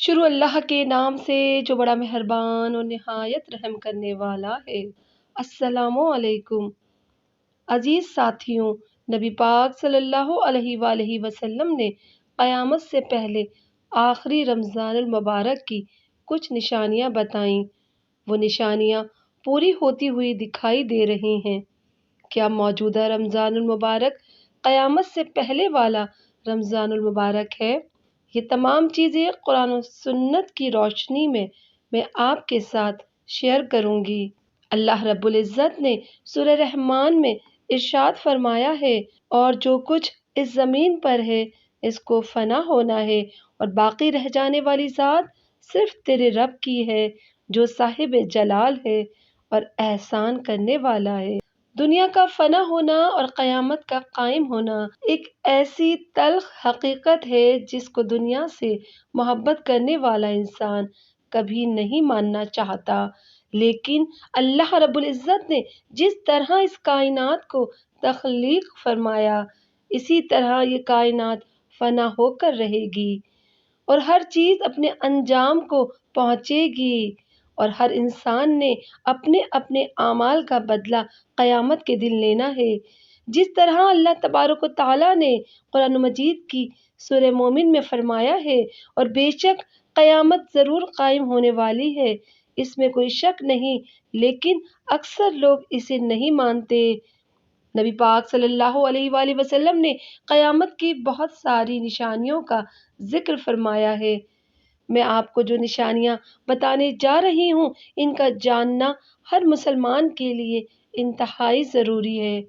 شروع اللہ کے نام سے جو بڑا مہربان اور نہایت رحم کرنے والا ہے۔ السلام علیکم عزیز ساتھیوں، نبی پاک صلی اللہ علیہ وآلہ وسلم نے قیامت سے پہلے آخری رمضان المبارک کی کچھ نشانیاں بتائیں۔ وہ نشانیاں پوری ہوتی ہوئی دکھائی دے رہی ہیں۔ کیا موجودہ رمضان المبارک قیامت سے پہلے والا رمضان المبارک ہے؟ یہ تمام چیزیں قرآن و سنت کی روشنی میں آپ کے ساتھ شیئر کروں گی۔ اللہ رب العزت نے سورہ رحمان میں ارشاد فرمایا ہے، اور جو کچھ اس زمین پر ہے اس کو فنا ہونا ہے، اور باقی رہ جانے والی ذات صرف تیرے رب کی ہے جو صاحب جلال ہے اور احسان کرنے والا ہے۔ دنیا کا فنا ہونا اور قیامت کا قائم ہونا ایک ایسی تلخ حقیقت ہے جس کو دنیا سے محبت کرنے والا انسان کبھی نہیں ماننا چاہتا، لیکن اللہ رب العزت نے جس طرح اس کائنات کو تخلیق فرمایا، اسی طرح یہ کائنات فنا ہو کر رہے گی اور ہر چیز اپنے انجام کو پہنچے گی، اور ہر انسان نے اپنے اپنے اعمال کا بدلہ قیامت کے دن لینا ہے۔ جس طرح اللہ تبارک و تعالیٰ نے قرآن مجید کی سورہ مومن میں فرمایا ہے، اور بے شک قیامت ضرور قائم ہونے والی ہے، اس میں کوئی شک نہیں، لیکن اکثر لوگ اسے نہیں مانتے۔ نبی پاک صلی اللہ علیہ وآلہ وسلم نے قیامت کی بہت ساری نشانیوں کا ذکر فرمایا ہے۔ میں آپ کو جو نشانیاں بتانے جا رہی ہوں، ان کا جاننا ہر مسلمان کے لیے انتہائی ضروری ہے۔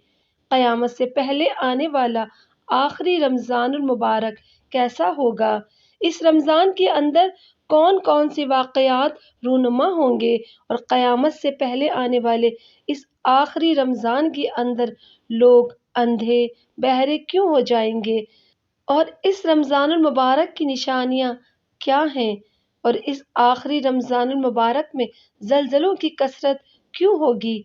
قیامت سے پہلے آنے والا آخری رمضان المبارک کیسا ہوگا؟ اس رمضان کے اندر کون کون سے واقعات رونما ہوں گے، اور قیامت سے پہلے آنے والے اس آخری رمضان کے اندر لوگ اندھے بہرے کیوں ہو جائیں گے، اور اس رمضان المبارک کی نشانیاں کیا ہیں، اور اس آخری رمضان المبارک میں زلزلوں کی کثرت کیوں ہوگی،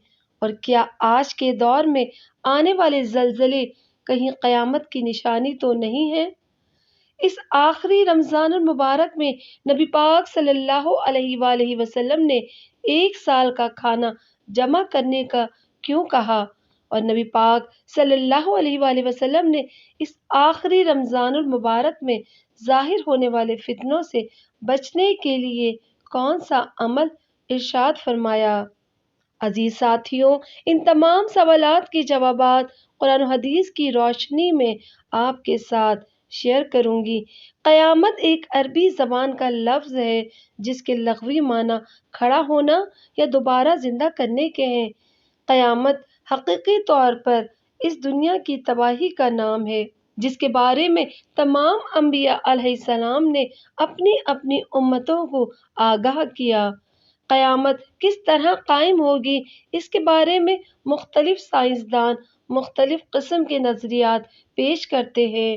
اور کیا آج کے دور میں آنے والے زلزلے کہیں قیامت کی نشانی تو نہیں ہیں؟ اس آخری رمضان المبارک میں نبی پاک صلی اللہ علیہ وآلہ وسلم نے ایک سال کا کھانا جمع کرنے کا کیوں کہا، اور نبی پاک صلی اللہ علیہ وآلہ وسلم نے اس آخری رمضان المبارک میں ظاہر ہونے والے فتنوں سے بچنے کے لیے کون سا عمل ارشاد فرمایا؟ عزیز ساتھیوں، ان تمام سوالات کے جوابات قرآن و حدیث کی روشنی میں آپ کے ساتھ شیئر کروں گی۔ قیامت ایک عربی زبان کا لفظ ہے جس کے لغوی معنی کھڑا ہونا یا دوبارہ زندہ کرنے کے ہیں۔ قیامت حقیقی طور پر اس دنیا کی تباہی کا نام ہے جس کے بارے میں تمام انبیاء علیہ السلام نے اپنی اپنی امتوں کو آگاہ کیا۔ قیامت کس طرح قائم ہوگی، اس کے بارے میں مختلف سائنسدان مختلف قسم کے نظریات پیش کرتے ہیں۔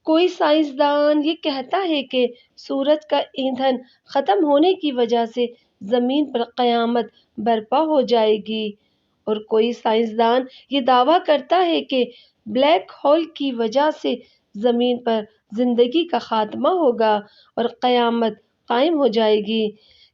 کوئی سائنسدان یہ کہتا ہے کہ سورج کا ایندھن ختم ہونے کی وجہ سے زمین پر قیامت برپا ہو جائے گی، اور کوئی سائنسدان یہ دعویٰ کرتا ہے کہ بلیک ہول کی وجہ سے زمین پر زندگی کا خاتمہ ہوگا اور قیامت قائم ہو جائے گی۔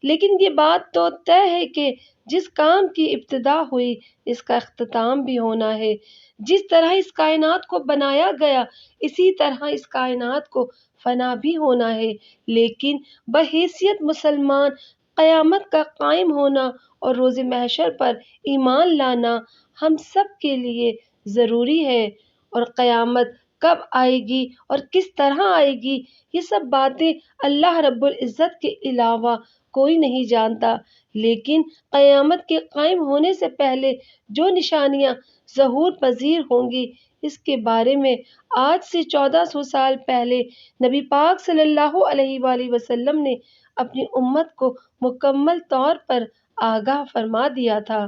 لیکن یہ بات تو طے ہے کہ جس کام کی ابتدا ہوئی اس کا اختتام بھی ہونا ہے۔ جس طرح اس کائنات کو بنایا گیا اسی طرح اس کائنات کو فنا بھی ہونا ہے، لیکن بحیثیت مسلمان قیامت کا قائم ہونا اور روز محشر پر ایمان لانا ہم سب کے لیے ضروری ہے، اور قیامت کب آئے گی اور کس طرح آئے گی، یہ سب باتیں اللہ رب العزت کے علاوہ کوئی نہیں جانتا، لیکن قیامت کے قائم ہونے سے پہلے جو نشانیاں ظہور پذیر ہوں گی اس کے بارے میں آج سے 1400 سال پہلے نبی پاک صلی اللہ علیہ وآلہ وسلم نے اپنی امت کو مکمل طور پر آگاہ فرما دیا تھا۔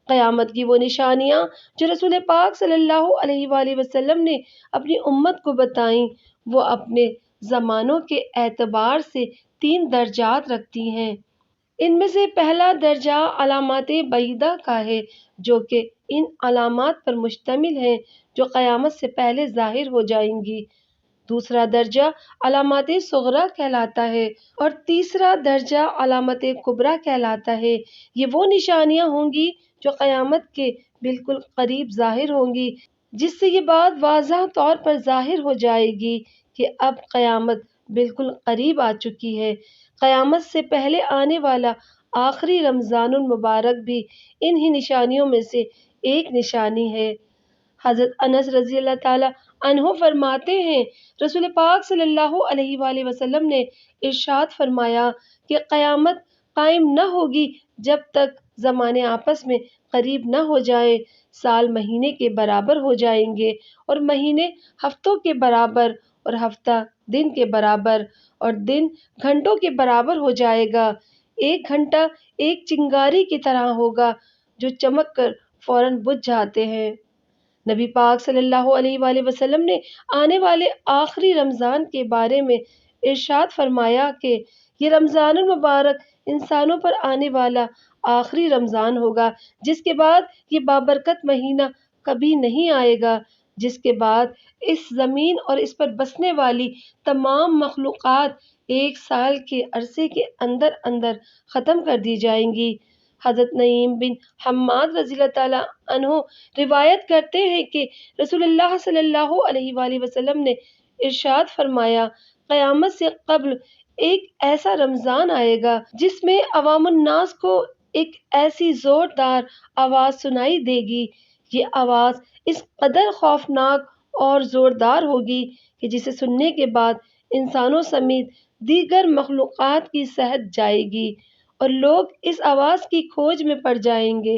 قیامت کی وہ نشانیاں جو رسول پاک صلی اللہ علیہ وآلہ وسلم نے اپنی امت کو بتائیں، وہ اپنے زمانوں کے اعتبار سے 3 درجات رکھتی ہیں۔ ان میں سے پہلا درجہ علامات بعیدہ کا ہے، جو کہ ان علامات پر مشتمل ہیں جو قیامت سے پہلے ظاہر ہو جائیں گی۔ دوسرا درجہ علامات صغرا کہلاتا ہے اور تیسرا درجہ علامت کبریٰ کہلاتا ہے۔ یہ وہ نشانیاں ہوں گی جو قیامت کے بالکل قریب ظاہر ہوں گی، جس سے یہ بات واضح طور پر ظاہر ہو جائے گی کہ اب قیامت بالکل قریب آ چکی ہے۔ قیامت سے پہلے آنے والا آخری رمضان المبارک بھی انہی نشانیوں میں سے ایک نشانی ہے۔ حضرت انس رضی اللہ تعالیٰ عنہ فرماتے ہیں، رسول پاک صلی اللہ علیہ وآلہ وسلم نے ارشاد فرمایا کہ قیامت قائم نہ ہوگی جب تک زمانے آپس میں قریب نہ ہو جائیں۔ سال مہینے کے برابر ہو جائیں گے اور مہینے ہفتوں کے برابر اور ہفتہ دن کے برابر اور دن گھنٹوں کے برابر ہو جائے گا۔ ایک گھنٹہ ایک چنگاری کی طرح ہوگا جو چمک کر فوراً بجھ جاتے ہیں۔ نبی پاک صلی اللہ علیہ وآلہ وسلم نے آنے والے آخری رمضان کے بارے میں ارشاد فرمایا کہ یہ رمضان المبارک انسانوں پر آنے والا آخری رمضان ہوگا، جس کے بعد یہ بابرکت مہینہ کبھی نہیں آئے گا، جس کے بعد اس زمین اور اس پر بسنے والی تمام مخلوقات ایک سال کے عرصے کے اندر اندر ختم کر دی جائیں گی۔ حضرت نعیم بن حماد رضی اللہ تعالیٰ عنہ روایت کرتے ہیں کہ رسول اللہ صلی اللہ علیہ وآلہ وسلم نے ارشاد فرمایا، قیامت سے قبل ایک ایسا رمضان آئے گا جس میں عوام الناس کو ایک ایسی زوردار آواز سنائی دے گی۔ یہ آواز اس قدر خوفناک اور زوردار ہوگی کہ جسے سننے کے بعد انسانوں سمیت دیگر مخلوقات کی صحت جائے گی اور لوگ اس آواز کی کھوج میں پڑ جائیں گے۔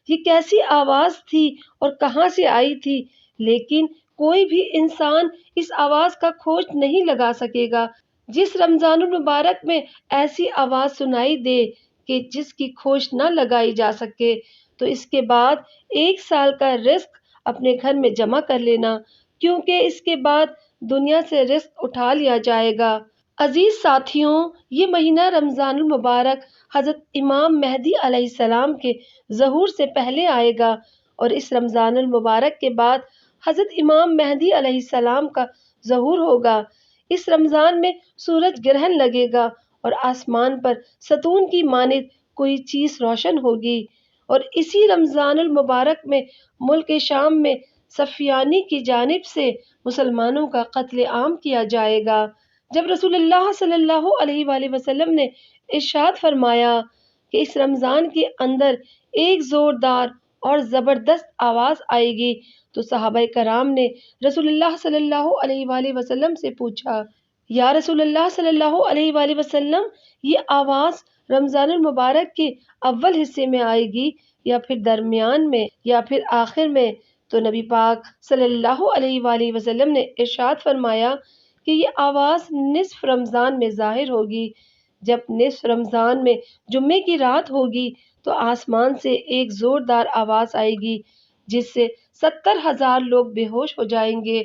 یہ کیسی آواز تھی اور کہاں سے آئی تھی، لیکن کوئی بھی انسان اس آواز کا کھوج نہیں لگا سکے گا۔ جس رمضان المبارک میں ایسی آواز سنائی دے کہ جس کی کھوج نہ لگائی جا سکے، تو اس کے بعد ایک سال کا رزق اپنے گھر میں جمع کر لینا، کیونکہ اس کے بعد دنیا سے رزق اٹھا لیا جائے گا۔ عزیز ساتھیوں، یہ مہینہ رمضان المبارک حضرت امام مہدی علیہ السلام کے ظہور سے پہلے آئے گا اور اس رمضان المبارک کے بعد حضرت امام مہدی علیہ السلام کا ظہور ہوگا۔ اس رمضان میں سورج گرہن لگے گا اور آسمان پر ستون کی مانند کوئی چیز روشن ہوگی، اور اسی رمضان المبارک میں ملک شام میں صفیانی کی جانب سے مسلمانوں کا قتل عام کیا جائے گا۔ جب رسول اللہ صلی اللہ علیہ وآلہ وسلم نے ارشاد فرمایا کہ اس رمضان کے اندر ایک زوردار اور زبردست آواز آئے گی، تو صحابہ کرام نے رسول اللہ صلی اللہ علیہ وآلہ وسلم سے پوچھا، یا رسول اللہ صلی اللہ علیہ وآلہ وسلم، یہ آواز رمضان المبارک کے اول حصے میں آئے گی یا پھر درمیان میں یا پھر آخر میں؟ تو نبی پاک صلی اللہ علیہ وآلہ وسلم نے ارشاد فرمایا کہ یہ آواز نصف رمضان میں ظاہر ہوگی۔ جب نصف رمضان میں جمعے کی رات ہوگی تو آسمان سے ایک زوردار آواز آئے گی جس سے 70,000 لوگ بے ہوش ہو جائیں گے،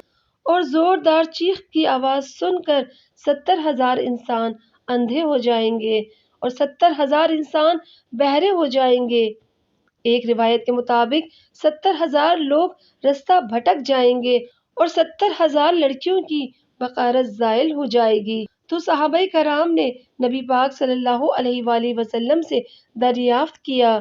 اور زوردار چیخ کی آواز سن کر 70,000 انسان اندھے ہو جائیں گے اور 70,000 انسان بہرے ہو جائیں گے۔ ایک روایت کے مطابق 70,000 لوگ رستہ بھٹک جائیں گے اور 70,000 لڑکیوں کی بقارت زائل ہو جائے گی۔ تو صحابہ کرام نے نبی پاک صلی اللہ علیہ وآلہ وسلم سے دریافت کیا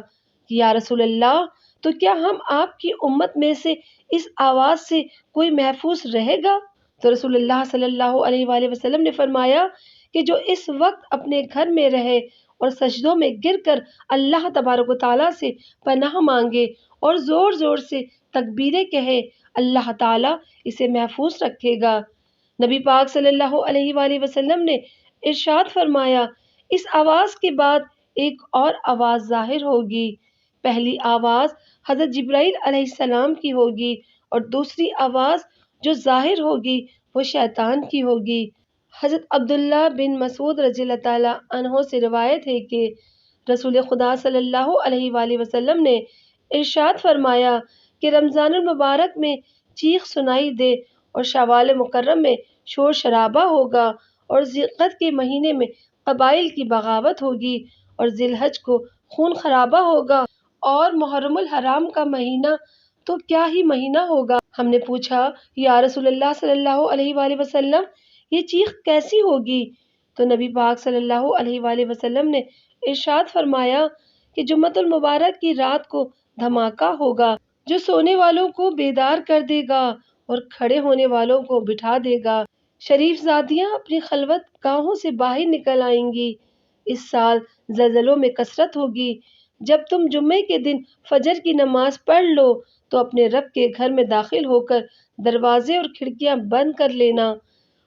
کہ یا رسول اللہ، تو کیا ہم آپ کی امت میں سے اس آواز سے کوئی محفوظ رہے گا؟ تو رسول اللہ صلی اللہ علیہ وآلہ وسلم نے فرمایا کہ جو اس وقت اپنے گھر میں رہے اور سجدوں میں گر کر اللہ تبارک و تعالیٰ سے پناہ مانگے اور زور زور سے تکبیریں کہے، اللہ تعالیٰ اسے محفوظ رکھے گا۔ نبی پاک صلی اللہ علیہ وآلہ وسلم نے ارشاد فرمایا، اس آواز کے بعد ایک اور آواز ظاہر ہوگی۔ پہلی آواز حضرت جبرائیل علیہ السلام کی ہوگی اور دوسری آواز جو ظاہر ہوگی وہ شیطان کی ہوگی۔ حضرت عبداللہ بن مسعود رضی اللہ تعالیٰ عنہ سے روایت ہے کہ رسول خدا صلی اللہ علیہ وآلہ وسلم نے ارشاد فرمایا کہ رمضان المبارک میں چیخ سنائی دے اور شوال مکرم میں شور شرابہ ہوگا اور ذی القعدہ کے مہینے میں قبائل کی بغاوت ہوگی اور ذی الحجہ کو خون خرابہ ہوگا اور محرم الحرام کا مہینہ تو کیا ہی مہینہ ہوگا۔ ہم نے پوچھا یا رسول اللہ صلی اللہ علیہ وآلہ وسلم یہ چیخ کیسی ہوگی؟ تو نبی پاک صلی اللہ علیہ وآلہ وسلم نے ارشاد فرمایا کہ جمعۃ المبارک کی رات کو دھماکہ ہوگا جو سونے والوں کو بیدار کر دے گا اور کھڑے ہونے والوں کو بٹھا دے گا۔ شریف ذاتیاں اپنی خلوت گاہوں سے باہر نکل آئیں گی۔ اس سال زلزلوں میں کثرت ہوگی۔ جب تم جمعے کے دن فجر کی نماز پڑھ لو تو اپنے رب کے گھر میں داخل ہو کر دروازے اور کھڑکیاں بند کر لینا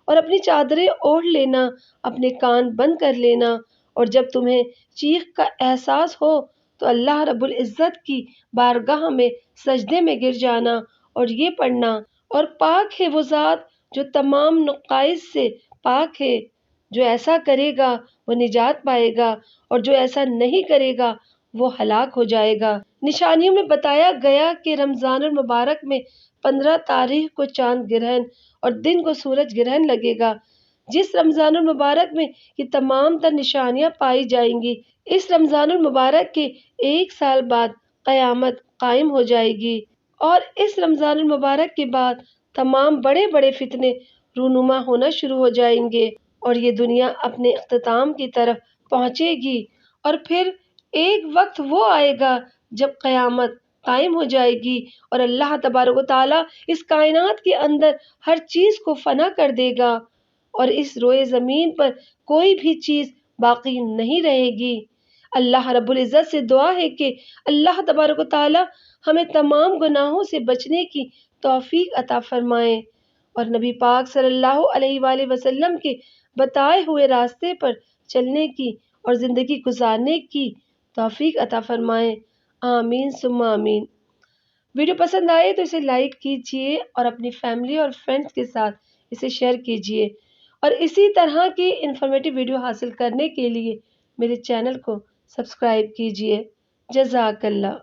اور اپنی چادریں اوڑھ لینا، اپنے کان بند کر لینا، اور جب تمہیں چیخ کا احساس ہو تو اللہ رب العزت کی بارگاہ میں سجدے میں گر جانا اور یہ پڑھنا، اور پاک ہے وہ ذات جو تمام نقائص سے پاک ہے۔ جو ایسا کرے گا وہ نجات پائے گا اور جو ایسا نہیں کرے گا وہ ہلاک ہو جائے گا۔ نشانیوں میں بتایا گیا کہ رمضان المبارک میں 15 تاریخ کو چاند گرہن اور دن کو سورج گرہن لگے گا۔ جس رمضان المبارک میں یہ تمام تر نشانیاں پائی جائیں گی، اس رمضان المبارک کے 1 سال بعد قیامت قائم ہو جائے گی، اور اس رمضان المبارک کے بعد تمام بڑے بڑے فتنے رونما ہونا شروع ہو جائیں گے اور یہ دنیا اپنے اختتام کی طرف پہنچے گی، اور پھر ایک وقت وہ آئے گا جب قیامت قائم ہو جائے گی اور اللہ تبارک و تعالیٰ اس کائنات کے اندر ہر چیز کو فنا کر دے گا اور اس روئے زمین پر کوئی بھی چیز باقی نہیں رہے گی۔ اللہ رب العزت سے دعا ہے کہ اللہ تبارک و تعالیٰ ہمیں تمام گناہوں سے بچنے کی توفیق عطا فرمائے اور نبی پاک صلی اللہ علیہ وآلہ وسلم کے بتائے ہوئے راستے پر چلنے کی اور زندگی گزارنے کی توفیق عطا فرمائے۔ آمین ثم آمین۔ ویڈیو پسند آئے تو اسے لائک کیجیے اور اپنی فیملی اور فرینڈز کے ساتھ اسے شیئر کیجیے، اور اسی طرح کی انفارمیٹیو ویڈیو حاصل کرنے کے لیے میرے چینل کو سبسکرائب کیجیے۔ جزاک اللہ۔